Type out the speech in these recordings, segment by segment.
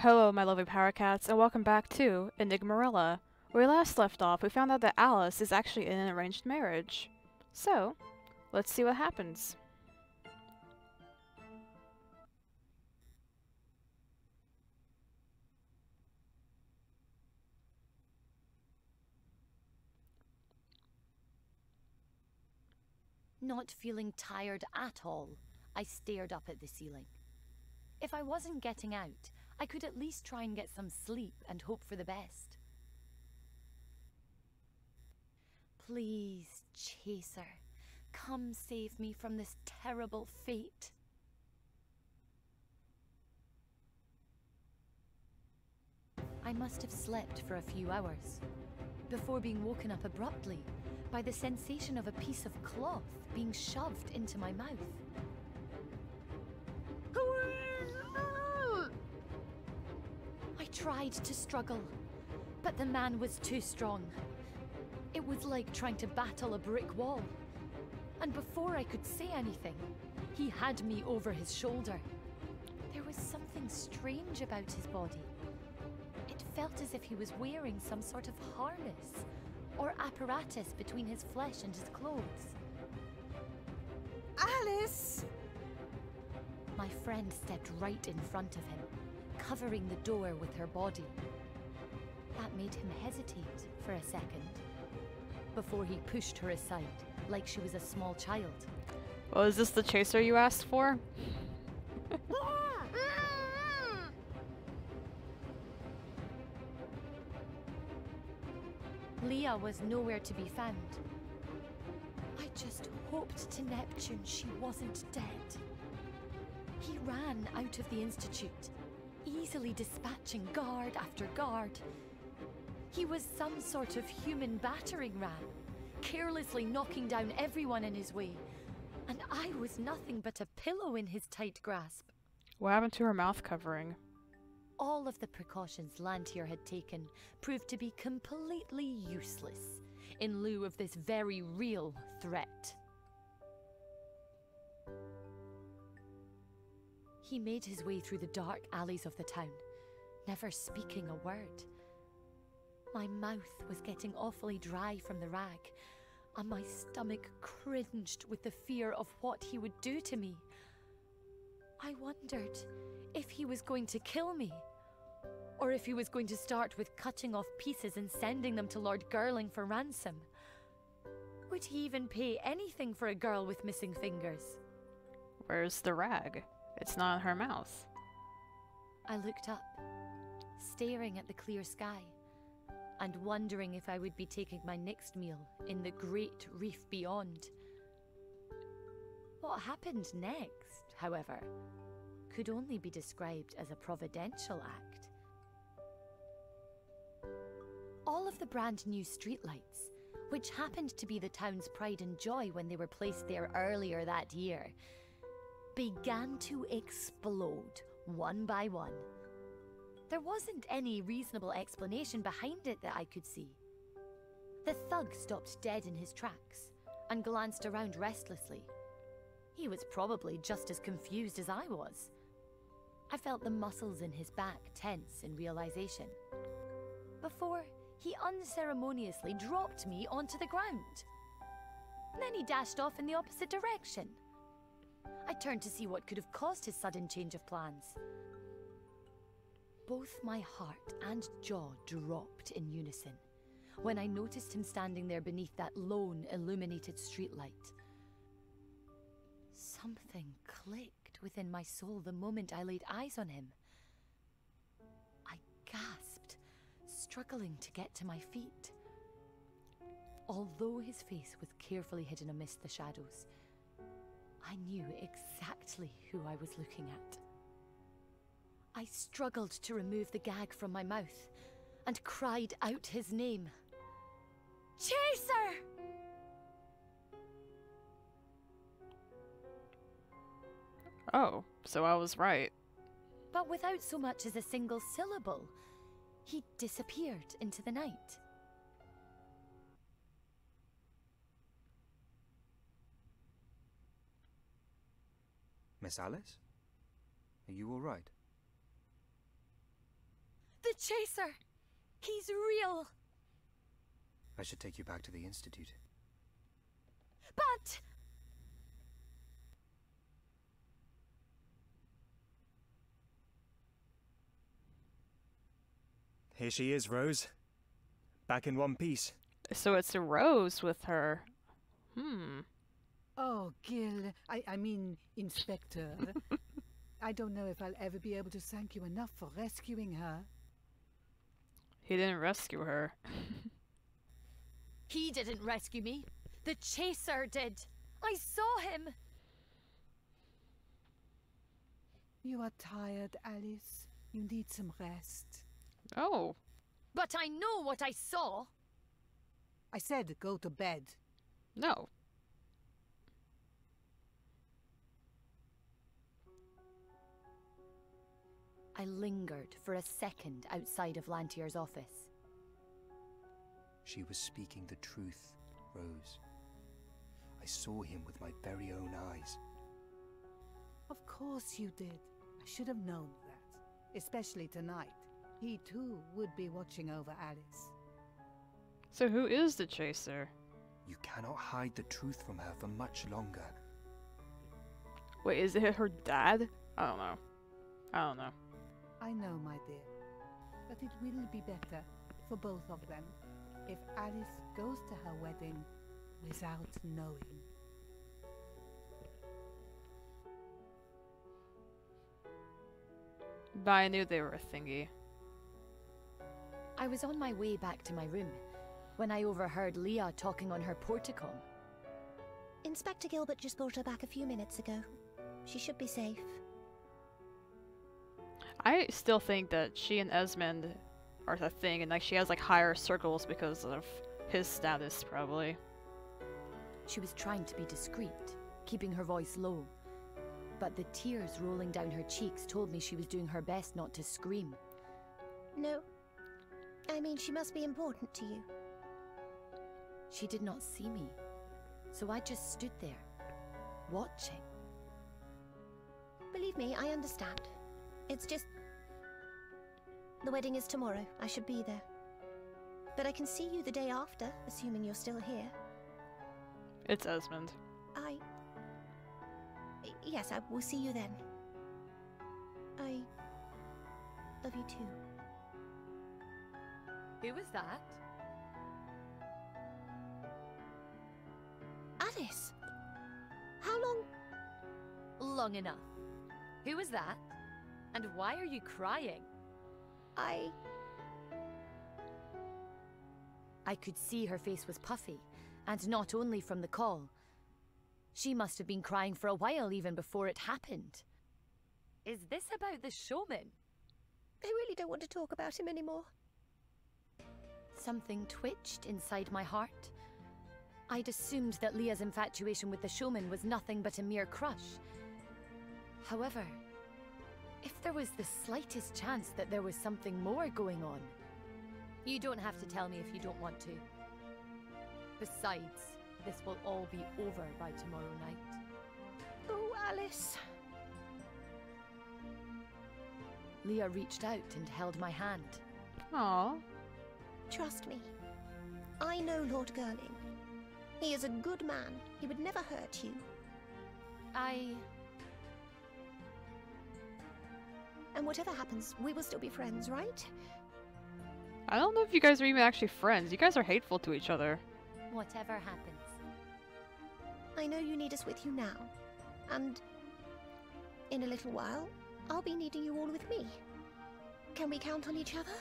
Hello, my lovely PowerCats, and welcome back to Enigmarella. Where we last left off, we found out that Alice is actually in an arranged marriage. So, let's see what happens. Not feeling tired at all, I stared up at the ceiling. If I wasn't getting out, I could at least try and get some sleep and hope for the best. Please, Chaser, come save me from this terrible fate. I must have slept for a few hours, before being woken up abruptly by the sensation of a piece of cloth being shoved into my mouth. I tried to struggle, but the man was too strong. It was like trying to battle a brick wall. And before I could say anything, he had me over his shoulder. There was something strange about his body. It felt as if he was wearing some sort of harness or apparatus between his flesh and his clothes. Alice! My friend stepped right in front of him, covering the door with her body. That made him hesitate for a second, before he pushed her aside, like she was a small child. Well, is this the chaser you asked for? Leah was nowhere to be found. I just hoped to Neptune she wasn't dead. He ran out of the Institute, easily dispatching guard after guard. He was some sort of human battering ram, carelessly knocking down everyone in his way. And I was nothing but a pillow in his tight grasp. What happened to her mouth covering? All of the precautions Lantier had taken proved to be completely useless in lieu of this very real threat. He made his way through the dark alleys of the town, never speaking a word. My mouth was getting awfully dry from the rag, and my stomach cringed with the fear of what he would do to me. I wondered if he was going to kill me, or if he was going to start with cutting off pieces and sending them to Lord Girling for ransom. Would he even pay anything for a girl with missing fingers? Where's the rag? It's not in her mouth. I looked up, staring at the clear sky, and wondering if I would be taking my next meal in the great reef beyond. What happened next, however, could only be described as a providential act. All of the brand new streetlights, which happened to be the town's pride and joy when they were placed there earlier that year, began to explode one by one. There wasn't any reasonable explanation behind it that I could see. The thug stopped dead in his tracks and glanced around restlessly. He was probably just as confused as I was. I felt the muscles in his back tense in realization, before he unceremoniously dropped me onto the ground. Then he dashed off in the opposite direction. I turned to see what could have caused his sudden change of plans. Both my heart and jaw dropped in unison when I noticed him standing there beneath that lone illuminated streetlight. Something clicked within my soul the moment I laid eyes on him. I gasped, struggling to get to my feet. Although his face was carefully hidden amidst the shadows, I knew exactly who I was looking at. I struggled to remove the gag from my mouth and cried out his name. Chaser! Oh, so I was right. But without so much as a single syllable, he disappeared into the night. Miss Alice? Are you all right? Chaser! He's real! I should take you back to the Institute. But... Here she is, Rose. Back in one piece. So it's a Rose with her. Oh, Gil, I mean, Inspector. I don't know if I'll ever be able to thank you enough for rescuing her. He didn't rescue her. He didn't rescue me. The Chaser did. I saw him. You are tired, Alice. You need some rest. Oh. But I know what I saw. I said go to bed. No. I lingered for a second outside of Lantier's office. She was speaking the truth, Rose. I saw him with my very own eyes. Of course you did. I should have known that. Especially tonight. He too would be watching over Alice. So who is the Chaser? You cannot hide the truth from her for much longer. Wait, is it her dad? I don't know. I know, my dear. But it will be better for both of them if Alice goes to her wedding without knowing. But I knew they were a thingy. I was on my way back to my room when I overheard Leah talking on her porticom. Inspector Gilbert just brought her back a few minutes ago. She should be safe. I still think that she and Esmond are the thing, and like she has like higher circles because of his status, probably. She was trying to be discreet, keeping her voice low. But the tears rolling down her cheeks told me she was doing her best not to scream. No. I mean, she must be important to you. She did not see me, so I just stood there, watching. Believe me, I understand. It's just... The wedding is tomorrow. I should be there. But I can see you the day after, assuming you're still here. It's Esmond. Yes, I will see you then. I love you too. Who was that? Alice! How long? Long enough. Who was that? And why are you crying? I could see her face was puffy, and not only from the call. She must have been crying for a while even before it happened. Is this about the showman? I really don't want to talk about him anymore. Something twitched inside my heart. I'd assumed that Leah's infatuation with the showman was nothing but a mere crush. However, if there was the slightest chance that there was something more going on... You don't have to tell me if you don't want to. Besides, this will all be over by tomorrow night. Oh, Alice. Leah reached out and held my hand. Aww. Trust me. I know Lord Girling. He is a good man. He would never hurt you. And whatever happens, we will still be friends, right? I don't know if you guys are even actually friends. You guys are hateful to each other. Whatever happens. I know you need us with you now. And in a little while, I'll be needing you all with me. Can we count on each other?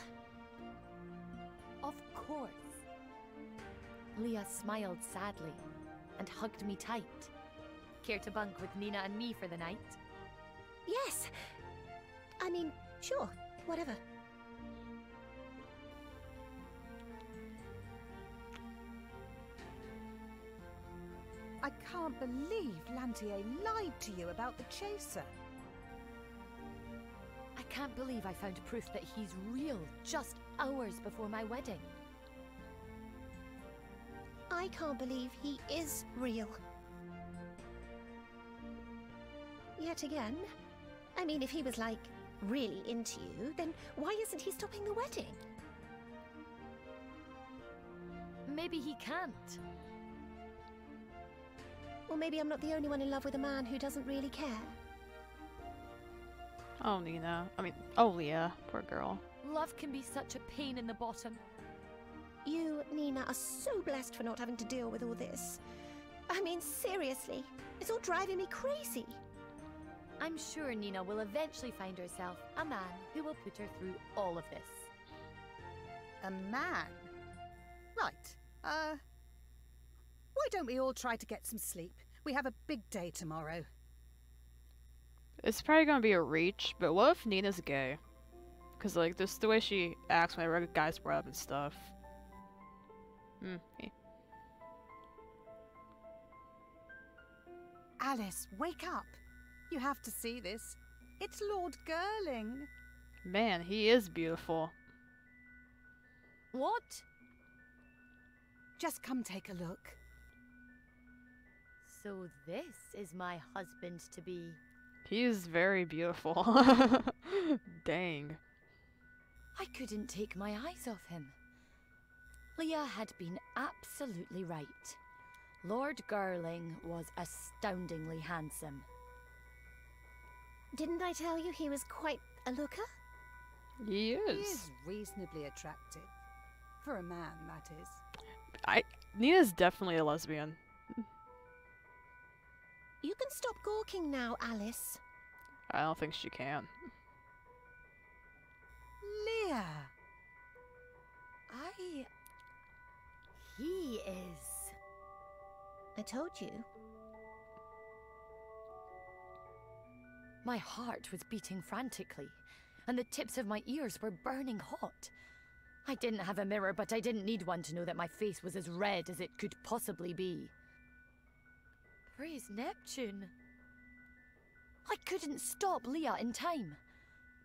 Of course. Leah smiled sadly and hugged me tight. Care to bunk with Nina and me for the night? Yes! I mean, sure, whatever. I can't believe Lantier lied to you about the Chaser. I can't believe I found proof that he's real just hours before my wedding. I can't believe he is real. Yet again. I mean, if he was, like, really into you, then Why isn't he stopping the wedding? Maybe he can't. Or maybe I'm not the only one in love with a man who doesn't really care. Oh, Nina. I mean, oh, Leah. Poor girl. Love can be such a pain in the bottom. You, Nina, are so blessed for not having to deal with all this. I mean, seriously, it's all driving me crazy. I'm sure Nina will eventually find herself a man who will put her through all of this. A man? Right. Why don't we all try to get some sleep? We have a big day tomorrow. It's probably gonna be a reach, but what if Nina's gay? Cause like, just the way she acts whenever guys brought up and stuff. Alice, wake up. You have to see this. It's Lord Girling. Man, he is beautiful. What? Just come take a look. So this is my husband-to-be. He is very beautiful. Dang. I couldn't take my eyes off him. Leah had been absolutely right. Lord Girling was astoundingly handsome. Didn't I tell you he was quite a looker? He He is. is reasonably attractive. For a man, that is. Nina's definitely a lesbian. You can stop gawking now, Alice. I don't think she can. Leah! He is. I told you. My heart was beating frantically, and the tips of my ears were burning hot. I didn't have a mirror, but I didn't need one to know that my face was as red as it could possibly be. Praise Neptune. I couldn't stop Leah in time.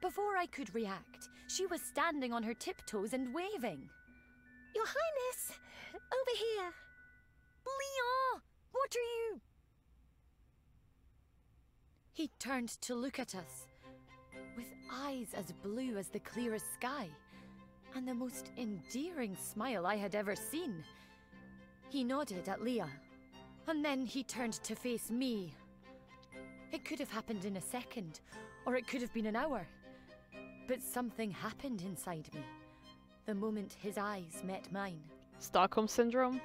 Before I could react, she was standing on her tiptoes and waving. Your Highness! Over here! Leah! What are you? He turned to look at us, with eyes as blue as the clearest sky, and the most endearing smile I had ever seen. He nodded at Leah, and then he turned to face me. It could have happened in a second, or it could have been an hour. But something happened inside me, the moment his eyes met mine. Stockholm Syndrome?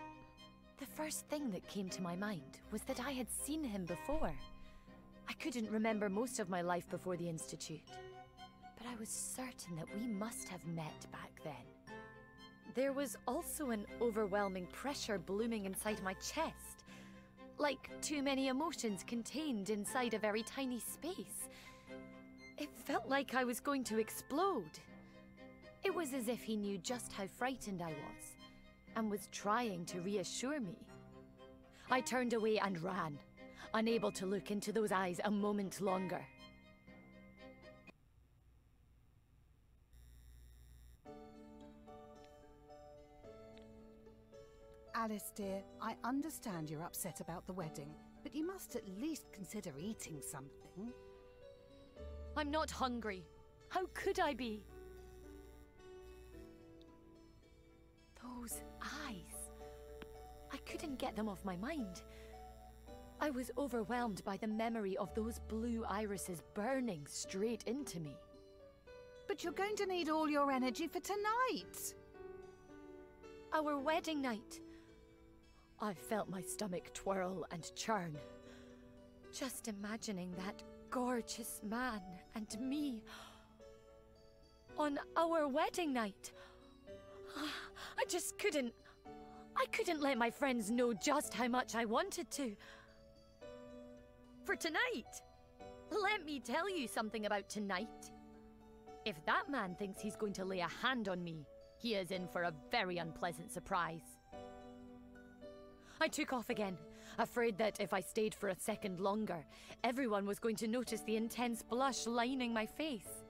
The first thing that came to my mind was that I had seen him before. I couldn't remember most of my life before the Institute, but I was certain that we must have met back then. There was also an overwhelming pressure blooming inside my chest, like too many emotions contained inside a very tiny space. It felt like I was going to explode. It was as if he knew just how frightened I was, and was trying to reassure me. I turned away and ran, unable to look into those eyes a moment longer. Alice, dear, I understand you're upset about the wedding, but you must at least consider eating something. I'm not hungry. How could I be? Those eyes. I couldn't get them off my mind. I was overwhelmed by the memory of those blue irises burning straight into me. But you're going to need all your energy for tonight. Our wedding night. I felt my stomach twirl and churn. Just imagining that gorgeous man and me on our wedding night. I just couldn't. I couldn't let my friends know just how much I wanted to. For tonight. Let me tell you something about tonight. If that man thinks he's going to lay a hand on me, he is in for a very unpleasant surprise. I took off again, afraid that if I stayed for a second longer, everyone was going to notice the intense blush lining my face.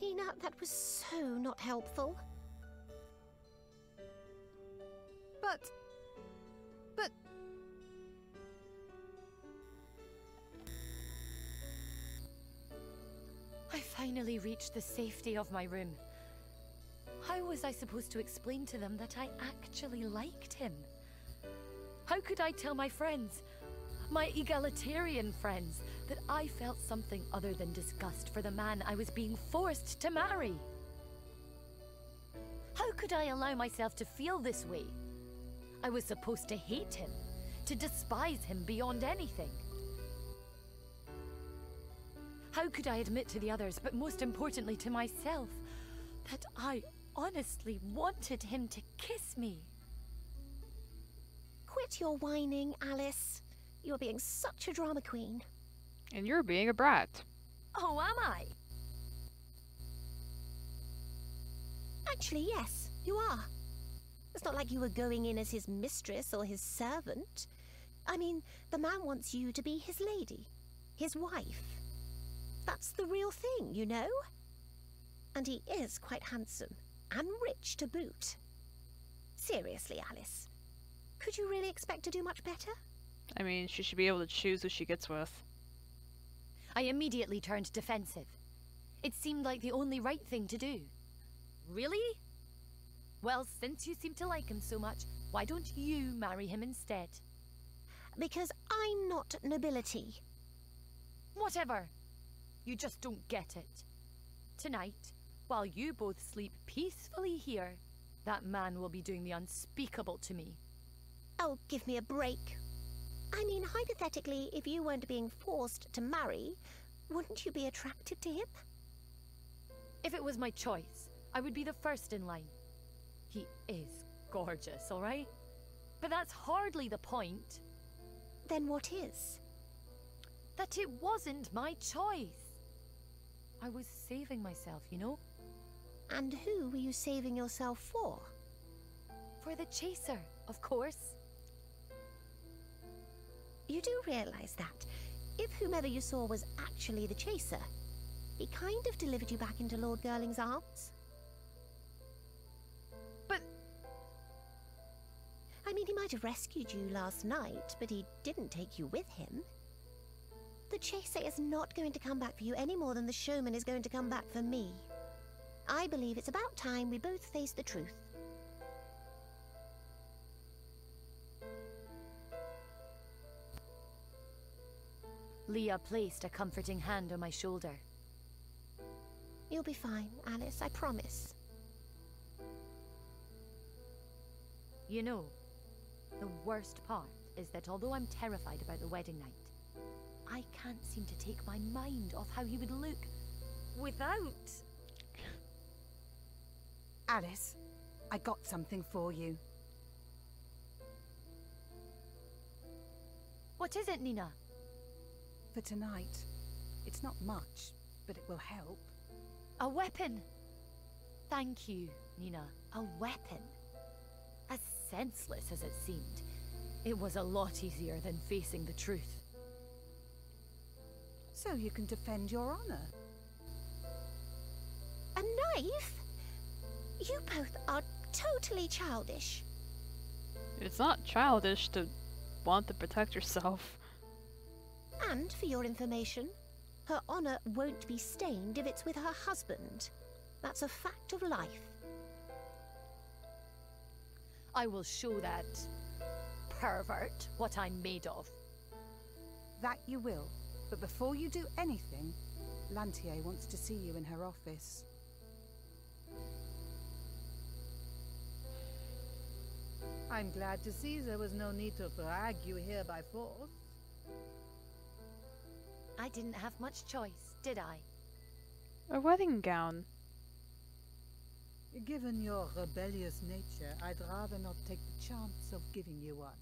Nina, that was so not helpful. But... I finally reached the safety of my room. How was I supposed to explain to them that I actually liked him? How could I tell my friends, my egalitarian friends, that I felt something other than disgust for the man I was being forced to marry? How could I allow myself to feel this way? I was supposed to hate him, to despise him beyond anything. How could I admit to the others, but most importantly to myself, that I honestly wanted him to kiss me? Quit your whining, Alice. You're being such a drama queen. And you're being a brat. Oh, am I? Actually, yes, you are. It's not like you were going in as his mistress or his servant. I mean, the man wants you to be his lady, his wife. That's the real thing, you know? And he is quite handsome, and rich to boot. Seriously, Alice, could you really expect to do much better? I mean, she should be able to choose who she gets with. I immediately turned defensive. It seemed like the only right thing to do. Really? Well, since you seem to like him so much, why don't you marry him instead? Because I'm not nobility. Whatever. You just don't get it. Tonight, while you both sleep peacefully here, that man will be doing the unspeakable to me. Oh, give me a break. I mean, hypothetically, if you weren't being forced to marry, wouldn't you be attracted to him? If it was my choice, I would be the first in line. He is gorgeous, all right? But that's hardly the point. Then what is? That it wasn't my choice. I was saving myself, you know? And who were you saving yourself for? For the chaser, of course. You do realize that, if whomever you saw was actually the chaser, he kind of delivered you back into Lord Girling's arms? But... I mean, he might have rescued you last night, but he didn't take you with him. The chaser is not going to come back for you any more than the showman is going to come back for me. I believe it's about time we both face the truth. Leah placed a comforting hand on my shoulder. You'll be fine, Alice, I promise. You know, the worst part is that although I'm terrified about the wedding night, I can't seem to take my mind off how he would look without... Alice, I got something for you. What is it, Nina? For tonight. It's not much, but it will help. A weapon! Thank you, Nina. A weapon. As senseless as it seemed, it was a lot easier than facing the truth. So you can defend your honor. A knife? You both are totally childish. It's not childish to want to protect yourself. And for your information, her honor won't be stained if it's with her husband. That's a fact of life. I will show that pervert what I'm made of. That you will. But before you do anything, Lantier wants to see you in her office. I'm glad to see there was no need to drag you here by force. I didn't have much choice, did I? A wedding gown. Given your rebellious nature, I'd rather not take the chance of giving you one.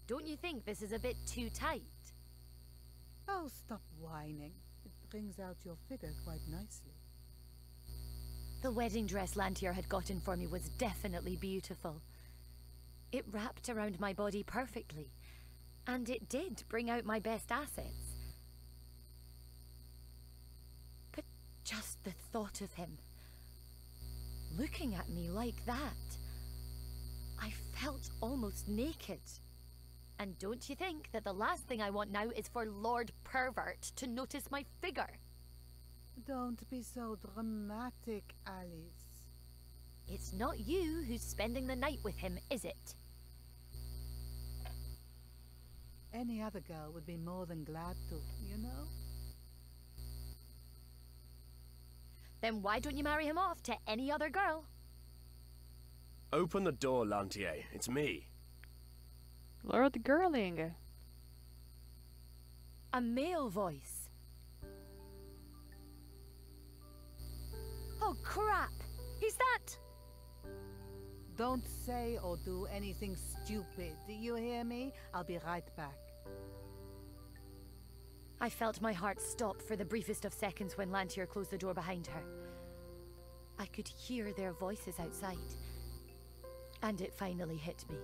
Don't you think this is a bit too tight? Oh, stop whining. It brings out your figure quite nicely. The wedding dress Lantier had gotten for me was definitely beautiful. It wrapped around my body perfectly, and it did bring out my best assets. But just the thought of him looking at me like that, I felt almost naked. And don't you think that the last thing I want now is for Lord Pervert to notice my figure? Don't be so dramatic, Alice. It's not you who's spending the night with him, is it? Any other girl would be more than glad to, you know? Then why don't you marry him off to any other girl? Open the door, Lantier. It's me. Lord Girling. A male voice. Oh crap! He's that! Don't say or do anything stupid. Do you hear me? I'll be right back. I felt my heart stop for the briefest of seconds when Lantier closed the door behind her. I could hear their voices outside. And it finally hit me.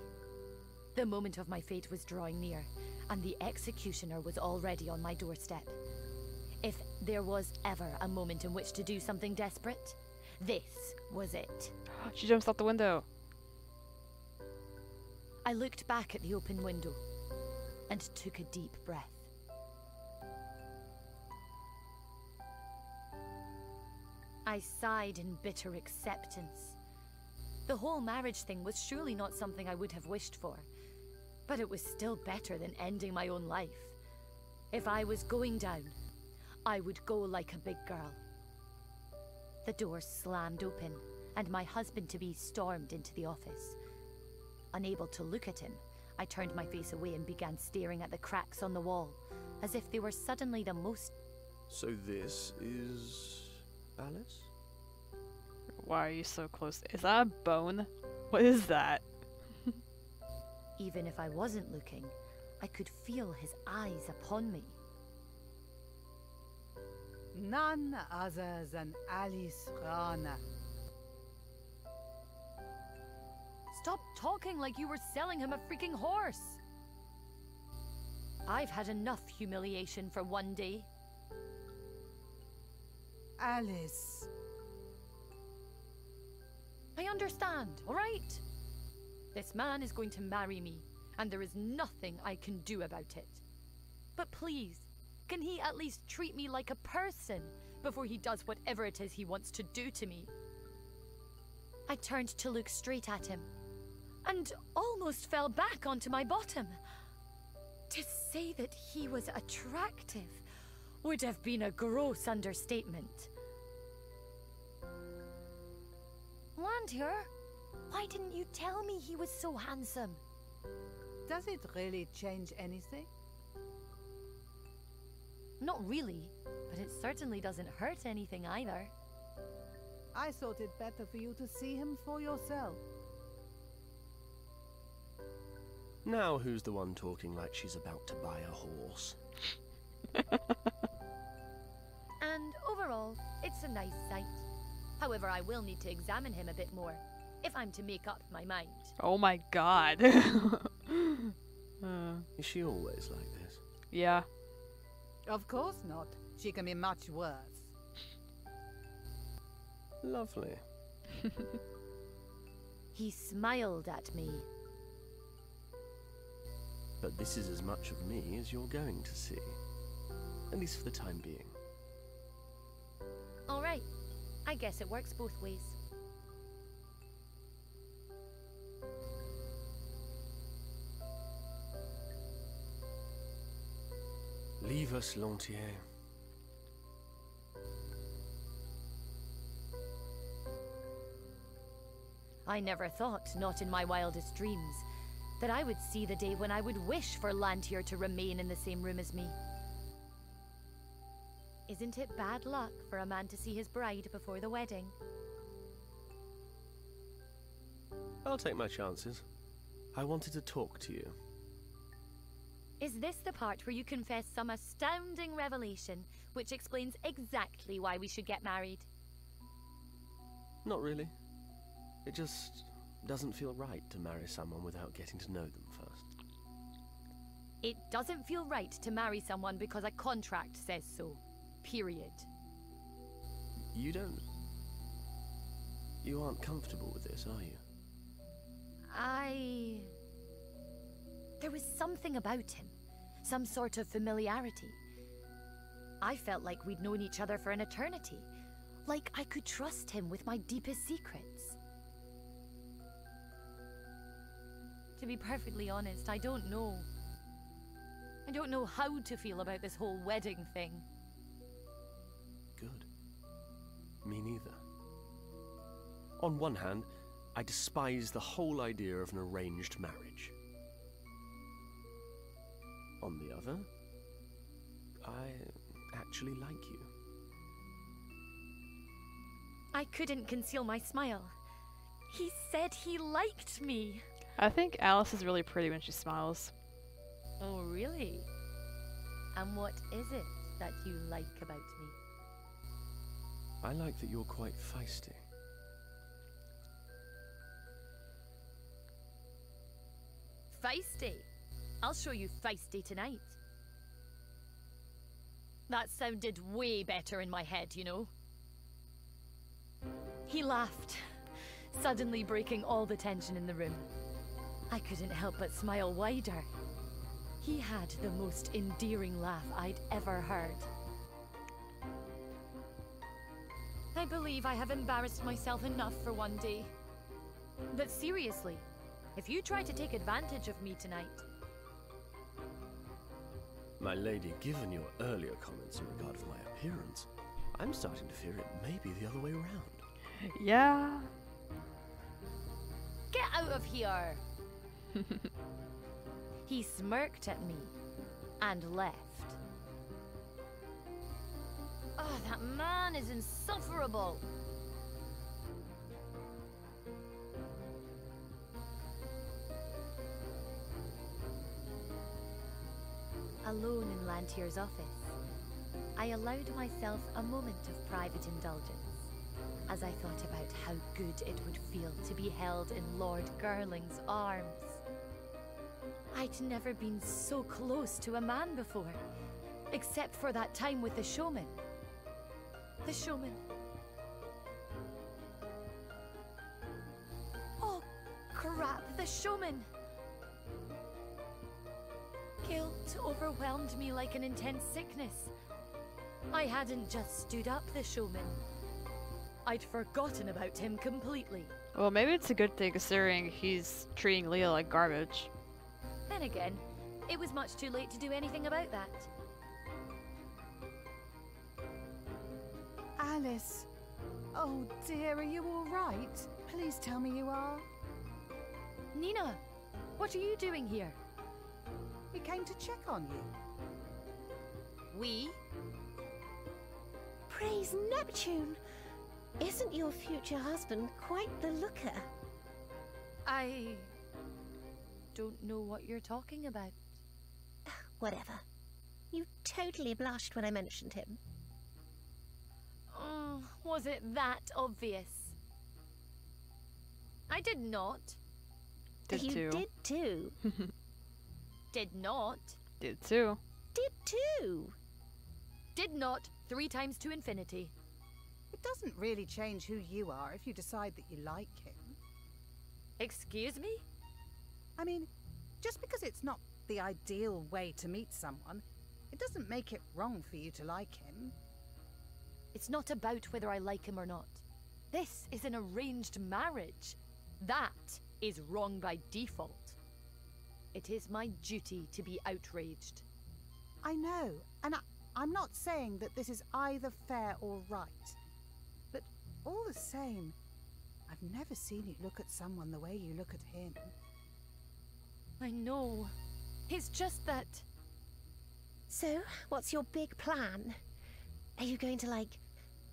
The moment of my fate was drawing near, and the executioner was already on my doorstep. If there was ever a moment in which to do something desperate, this was it. She jumps out the window. I looked back at the open window and took a deep breath. I sighed in bitter acceptance. The whole marriage thing was surely not something I would have wished for, but it was still better than ending my own life. If I was going down, I would go like a big girl. The door slammed open, and my husband-to-be stormed into the office. Unable to look at him, I turned my face away and began staring at the cracks on the wall, as if they were suddenly the most... So this is... Alice? Why are you so close? Is that a bone? What is that? Even if I wasn't looking, I could feel his eyes upon me. None other than Alice Rana. Stop talking like you were selling him a freaking horse! I've had enough humiliation for one day. Alice. I understand, alright? This man is going to marry me, and there is nothing I can do about it. But please, can he at least treat me like a person before he does whatever it is he wants to do to me? I turned to look straight at him, and almost fell back onto my bottom. To say that he was attractive would have been a gross understatement. Lantier, why didn't you tell me he was so handsome? Does it really change anything? Not really, but it certainly doesn't hurt anything either. I thought it better for you to see him for yourself. Now who's the one talking like she's about to buy a horse? And overall, it's a nice sight. However, I will need to examine him a bit more, if I'm to make up my mind. Oh my god. Is she always like this? Yeah. Of course not. She can be much worse. Lovely. He smiled at me. But this is as much of me as you're going to see. At least for the time being. All right. I guess it works both ways. Leave us, Lantier. I never thought, not in my wildest dreams, that I would see the day when I would wish for Lantier to remain in the same room as me. Isn't it bad luck for a man to see his bride before the wedding? I'll take my chances. I wanted to talk to you. Is this the part where you confess some astounding revelation which explains exactly why we should get married? Not really. It just doesn't feel right to marry someone without getting to know them first. It doesn't feel right to marry someone because a contract says so. Period. You aren't comfortable with this, are you? There was something about him. Some sort of familiarity. I felt like we'd known each other for an eternity. Like I could trust him with my deepest secrets. To be perfectly honest, I don't know. I don't know how to feel about this whole wedding thing. Good. Me neither. On one hand, I despise the whole idea of an arranged marriage. On the other, I actually like you. I couldn't conceal my smile. He said he liked me. I think Alice is really pretty when she smiles. Oh, really? And what is it that you like about me? I like that you're quite feisty. Feisty? I'll show you feisty tonight. That sounded way better in my head, you know. He laughed, suddenly breaking all the tension in the room. I couldn't help but smile wider. He had the most endearing laugh I'd ever heard. I believe I have embarrassed myself enough for one day. But seriously, if you try to take advantage of me tonight... My lady, given your earlier comments in regard of my appearance, I'm starting to fear it may be the other way around. Yeah. Get out of here! He smirked at me and left. Oh, that man is insufferable! Alone in Lantier's office, I allowed myself a moment of private indulgence as I thought about how good it would feel to be held in Lord Girling's arms. I'd never been so close to a man before, except for that time with the showman. The showman. Oh, crap, the showman! Guilt overwhelmed me like an intense sickness. I hadn't just stood up the showman. I'd forgotten about him completely. Well, maybe it's a good thing considering he's treating Leah like garbage. Then again, it was much too late to do anything about that. Alice. Oh dear, are you all right? Please tell me you are. Nina, what are you doing here? We came to check on you. We? Praise Neptune! Isn't your future husband quite the looker? I don't know what you're talking about. Whatever. You totally blushed when I mentioned him. Was it that obvious? I did not. Did you too. did too. Did not. Did too. Did too. Did not 3 times to infinity. It doesn't really change who you are if you decide that you like him. Excuse me? I mean, just because it's not the ideal way to meet someone, it doesn't make it wrong for you to like him. It's not about whether I like him or not. This is an arranged marriage. That is wrong by default. It is my duty to be outraged. I know, and I'm not saying that this is either fair or right. But all the same, I've never seen you look at someone the way you look at him. I know. It's just that... So, what's your big plan? Are you going to, like,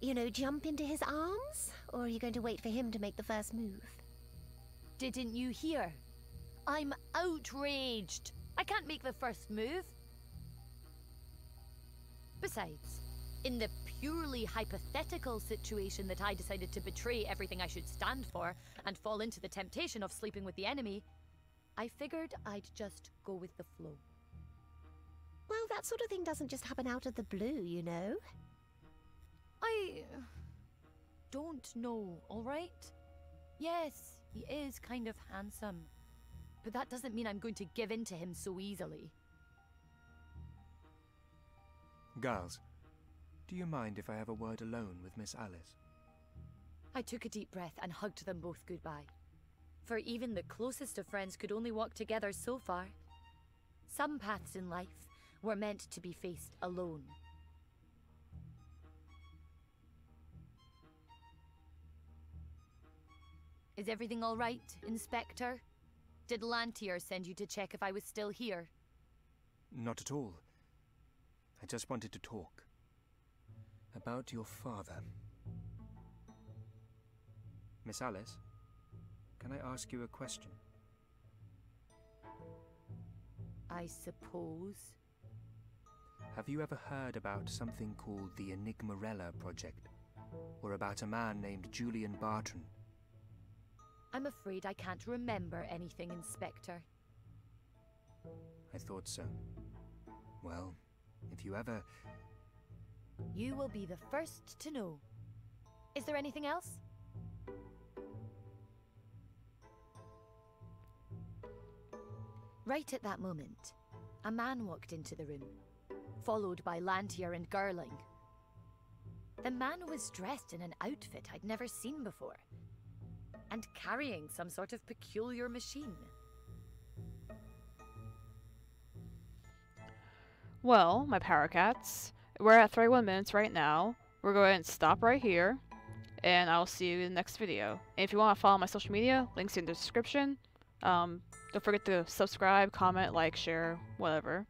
you know, jump into his arms? Or are you going to wait for him to make the first move? Didn't you hear? I'm outraged. I can't make the first move. Besides, in the purely hypothetical situation that I decided to betray everything I should stand for and fall into the temptation of sleeping with the enemy, I figured I'd just go with the flow. Well, that sort of thing doesn't just happen out of the blue, you know? I don't know, all right? Yes, he is kind of handsome. But that doesn't mean I'm going to give in to him so easily. Giles, Do you mind if I have a word alone with Miss Alice? I took a deep breath and hugged them both goodbye. For even the closest of friends could only walk together so far. Some paths in life were meant to be faced alone. Is everything all right, Inspector? Did Lantier send you to check if I was still here? Not at all. I just wanted to talk. About your father. Miss Alice, can I ask you a question? I suppose. Have you ever heard about something called the Enigmarella project? Or about a man named Julian Barton? I'm afraid I can't remember anything, Inspector. I thought so. Well, if you ever... You will be the first to know. Is there anything else? Right at that moment, a man walked into the room, followed by Lantier and Girling. The man was dressed in an outfit I'd never seen before, and carrying some sort of peculiar machine. Well, my PowerCats, we're at 31 minutes right now. We're going to stop right here, and I'll see you in the next video. And if you want to follow my social media, links in the description. Don't forget to subscribe, comment, like, share, whatever.